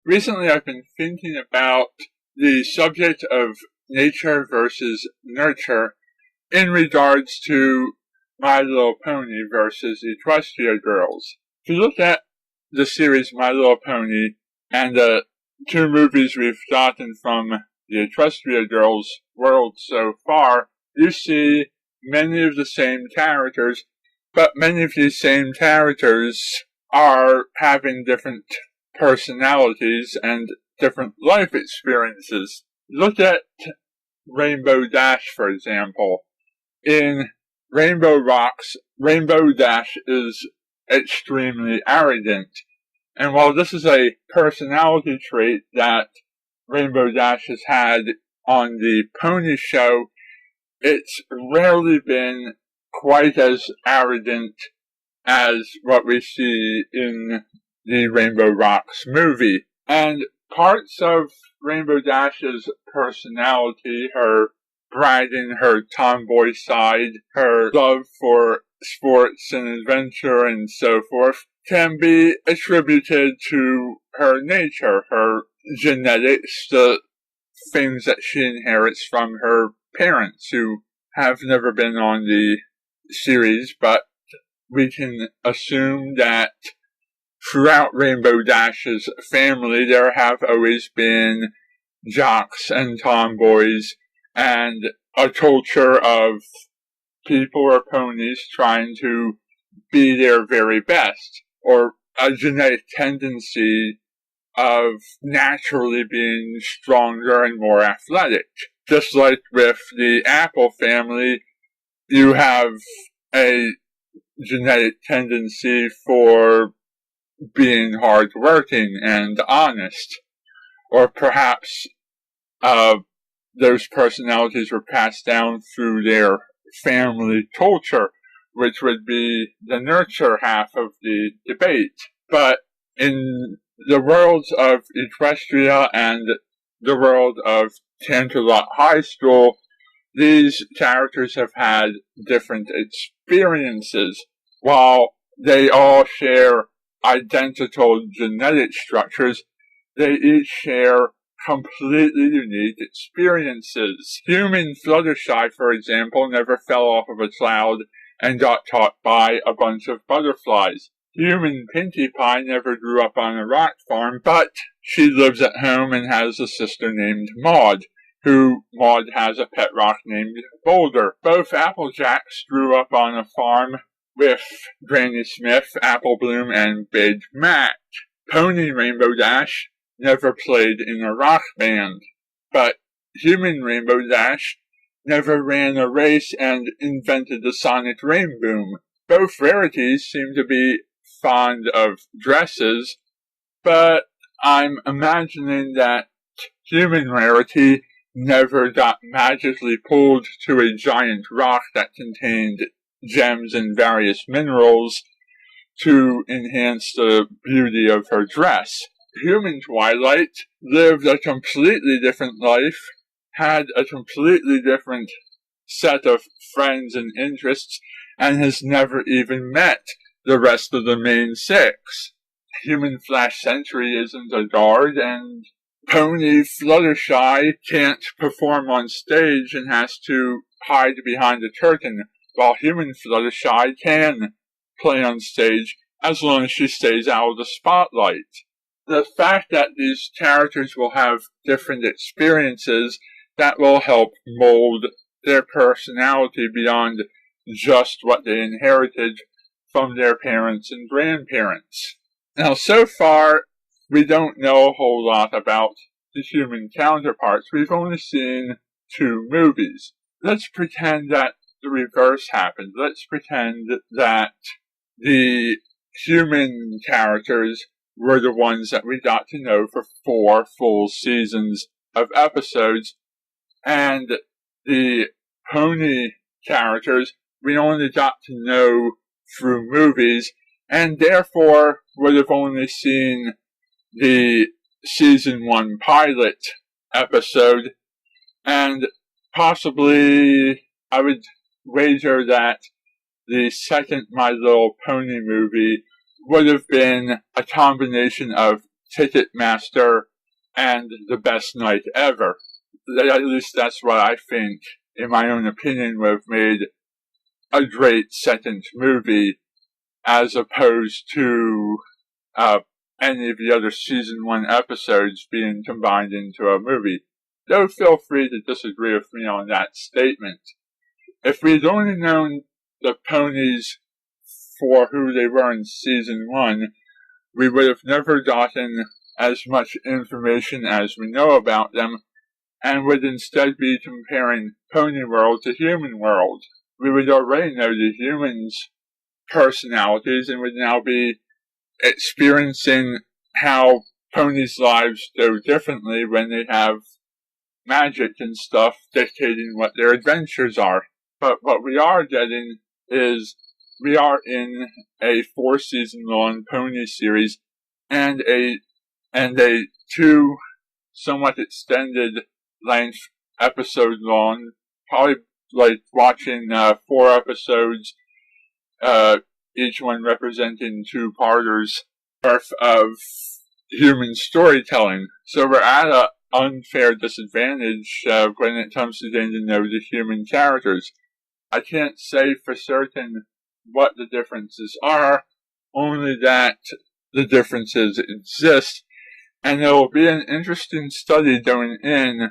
Recently I've been thinking about the subject of nature versus nurture in regards to My Little Pony versus Equestria Girls. If you look at the series My Little Pony and the two movies we've gotten from the Equestria Girls world so far, you see many of the same characters, but many of these same characters are having different personalities and different life experiences. Look at Rainbow Dash, for example. In Rainbow Rocks, Rainbow Dash is extremely arrogant. And while this is a personality trait that Rainbow Dash has had on the Pony Show, it's rarely been quite as arrogant as what we see in the Rainbow Rocks movie. And parts of Rainbow Dash's personality, her bragging, her tomboy side, her love for sports and adventure and so forth, can be attributed to her nature, her genetics, the things that she inherits from her parents, who have never been on the series, but we can assume that throughout Rainbow Dash's family there have always been jocks and tomboys and a culture of people or ponies trying to be their very best, or a genetic tendency of naturally being stronger and more athletic. Just like with the Apple family, you have a genetic tendency for being hardworking and honest, or perhaps those personalities were passed down through their family culture, which would be the nurture half of the debate. But in the worlds of Equestria and the world of Canterlot High School, these characters have had different experiences. While they all share identical genetic structures, they each share completely unique experiences. Human Fluttershy, for example, never fell off of a cloud and got caught by a bunch of butterflies. Human Pinkie Pie never grew up on a rock farm, but she lives at home and has a sister named Maud, who Maud has a pet rock named Boulder. Both Applejacks grew up on a farm with Granny Smith, Apple Bloom, and Big Mac. Pony Rainbow Dash never played in a rock band, but Human Rainbow Dash never ran a race and invented the sonic rain boom. Both rarities seem to be fond of dresses, but I'm imagining that Human Rarity never got magically pulled to a giant rock that contained gems and various minerals to enhance the beauty of her dress. Human Twilight lived a completely different life, had a completely different set of friends and interests, and has never even met the rest of the main six. Human Flash Sentry isn't a guard, and Pony Fluttershy can't perform on stage and has to hide behind a curtain, while Human Fluttershy can play on stage as long as she stays out of the spotlight. The fact that these characters will have different experiences that will help mold their personality beyond just what they inherited from their parents and grandparents. Now, so far, we don't know a whole lot about the human counterparts. We've only seen 2 movies. Let's pretend that the reverse happened. Let's pretend that the human characters were the ones that we got to know for 4 full seasons of episodes, and the pony characters we only got to know through movies, and therefore would have only seen the season 1 pilot episode, and possibly I would wager that the second My Little Pony movie would have been a combination of Ticketmaster and The Best Night Ever. At least that's what I think, in my own opinion, would have made a great second movie, as opposed to any of the other season 1 episodes being combined into a movie. Though feel free to disagree with me on that statement. If we'd only known the ponies for who they were in season 1, we would have never gotten as much information as we know about them, and would instead be comparing Pony World to Human World. We would already know the humans' personalities and would now be experiencing how ponies' lives go differently when they have magic and stuff dictating what their adventures are. But what we are getting is we are in a 4-season long pony series and a 2 somewhat extended length episode long, probably like watching 4 episodes, each one representing 2-parters worth of human storytelling. So we're at an unfair disadvantage when it comes to getting to know the human characters. I can't say for certain what the differences are, only that the differences exist, and there will be an interesting study going in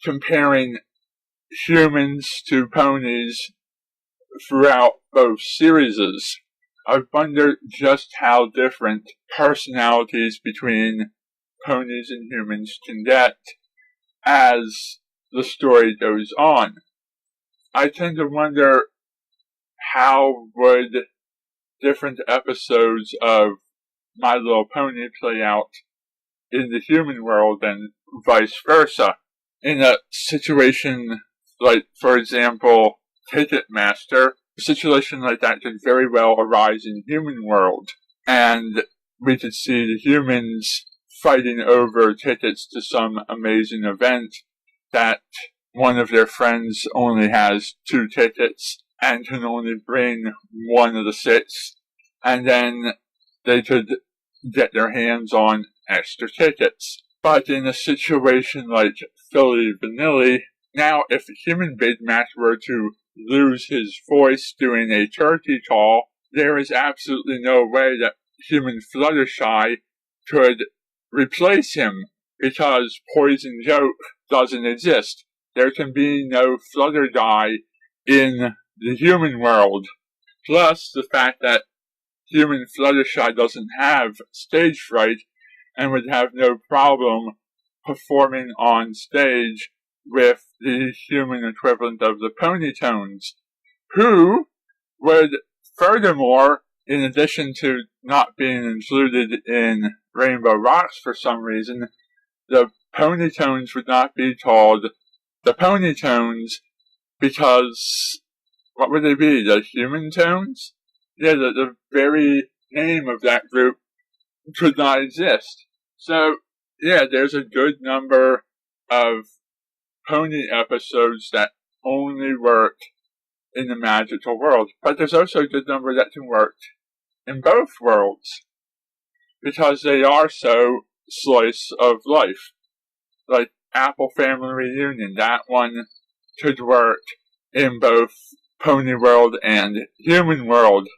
comparing humans to ponies throughout both series. I wonder just how different personalities between ponies and humans can get as the story goes on. I tend to wonder how would different episodes of My Little Pony play out in the human world and vice versa. In a situation like, for example, Ticketmaster, a situation like that could very well arise in human world, and we could see the humans fighting over tickets to some amazing event that one of their friends only has 2 tickets and can only bring one of the 6, and then they could get their hands on extra tickets. But in a situation like Philly Vanilli, now if the human Big Mac were to lose his voice doing a turkey call, there is absolutely no way that human Fluttershy could replace him, because Poison Joke doesn't exist. There can be no Flutter Guy in the human world. Plus the fact that human Fluttershy doesn't have stage fright and would have no problem performing on stage with the human equivalent of the Ponytones, who would furthermore, in addition to not being included in Rainbow Rocks for some reason, the Ponytones would not be called the Ponytones, because what would they be? The Human Tones? Yeah, the very name of that group could not exist. So, yeah, there's a good number of pony episodes that only work in the magical world. But there's also a good number that can work in both worlds, because they are so slice of life. Like Apple Family Reunion, that one could work in both Pony World and Human World.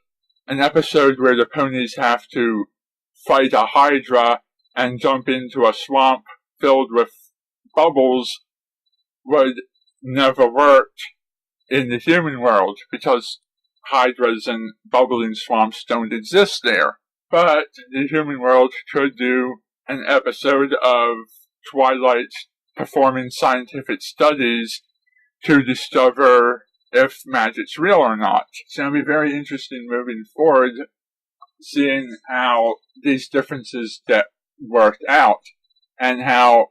An episode where the ponies have to fight a Hydra and jump into a swamp filled with bubbles would never work in the human world, because hydras and bubbling swamps don't exist there. But the human world could do an episode of Twilight performing scientific studies to discover if magic's real or not. It's going to be very interesting moving forward, seeing how these differences get worked out, and how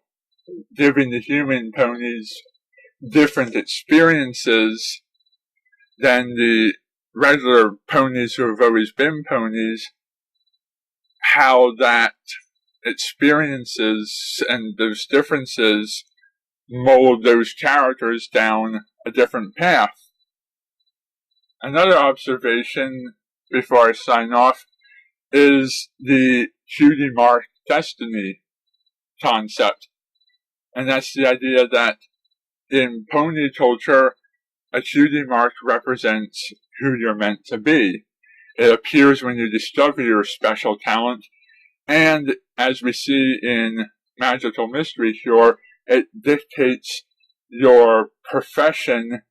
giving the human ponies different experiences than the regular ponies who have always been ponies, how that experiences and those differences mold those characters down a different path. Another observation before I sign off is the cutie mark destiny concept. And that's the idea that in pony culture, a cutie mark represents who you're meant to be. It appears when you discover your special talent, and as we see in Magical Mystery Cure, it dictates your profession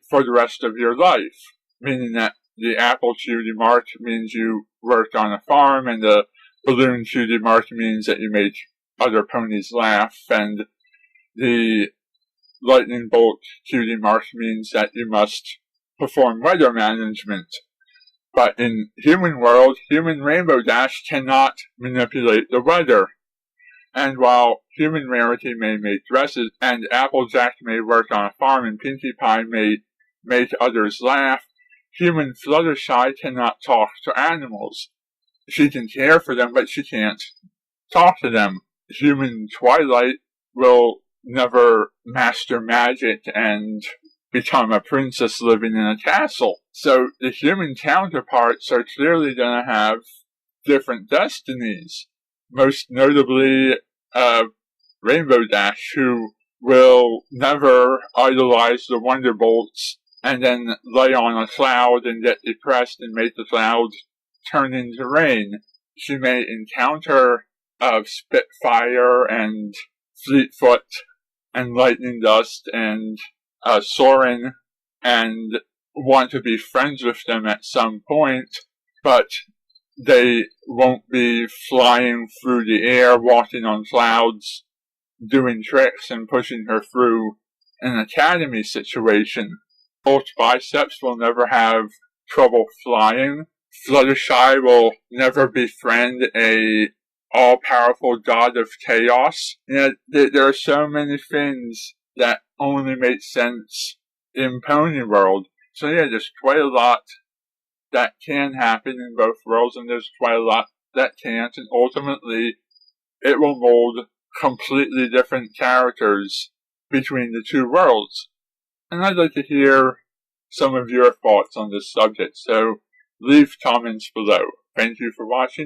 for the rest of your life, meaning that the apple cutie mark means you worked on a farm, and the balloon cutie mark means that you make other ponies laugh, and the lightning bolt cutie mark means that you must perform weather management. But in human world, human Rainbow Dash cannot manipulate the weather. And while human Rarity may make dresses, and Applejack may work on a farm, and Pinkie Pie may make others laugh, human Fluttershy cannot talk to animals. She can care for them, but she can't talk to them. Human Twilight will never master magic and become a princess living in a castle. So the human counterparts are clearly going to have different destinies. Most notably, Rainbow Dash, who will never idolize the Wonderbolts and then lay on a cloud and get depressed and make the cloud turn into rain. She may encounter Spitfire and Fleetfoot and Lightning Dust and Soren and want to be friends with them at some point, but they won't be flying through the air, walking on clouds, doing tricks and pushing her through an academy situation. Bolt Biceps will never have trouble flying. Fluttershy will never befriend a all-powerful god of chaos. You know, there are so many things that only make sense in Pony World. So yeah, there's quite a lot that can happen in both worlds, and there's quite a lot that can't, and ultimately it will mold completely different characters between the two worlds. And I'd like to hear some of your thoughts on this subject, so leave comments below. Thank you for watching.